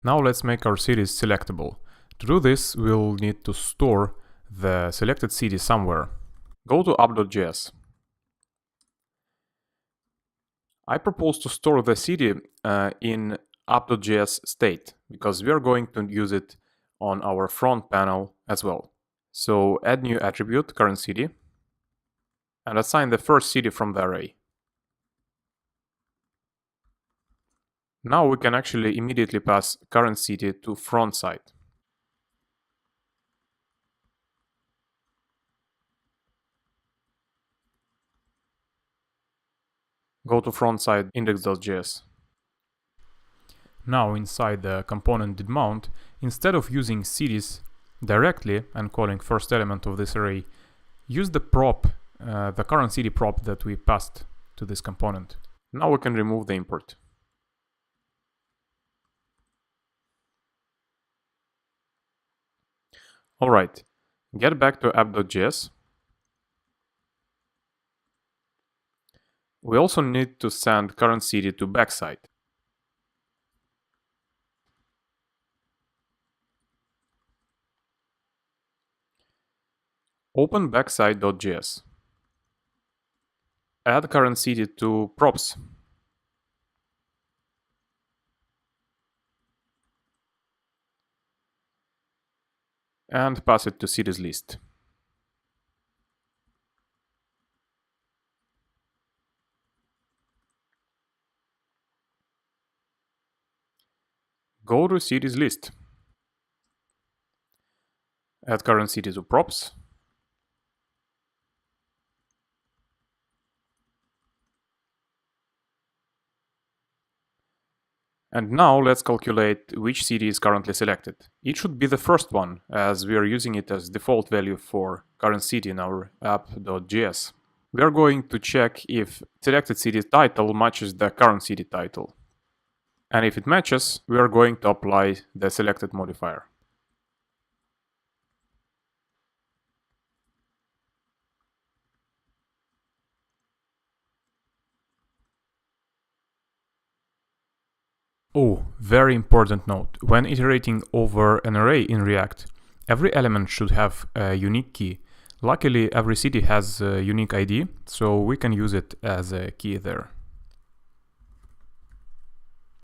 Now let's make our cities selectable. To do this, we'll need to store the selected city somewhere. Go to app.js. I propose to store the city in app.js state because we are going to use it on our front panel as well. So add new attribute, current city, and assign the first city from the array. Now we can actually immediately pass current city to front side. Go to front side index.js. Now inside the component didMount, instead of using cities directly and calling first element of this array, use the prop, the current city prop that we passed to this component. Now we can remove the import. Alright, get back to app.js. We also need to send current city to backside. Open backside.js. Add current city to props. And pass it to cities list. Go to cities list. Add current city to props. And now let's calculate which city is currently selected. It should be the first one, as we are using it as default value for current city in our app.js. We are going to check if selected city title matches the current city title. And if it matches, we are going to apply the selected modifier. Oh, very important note. When iterating over an array in React, every element should have a unique key. Luckily, every city has a unique ID, so we can use it as a key there.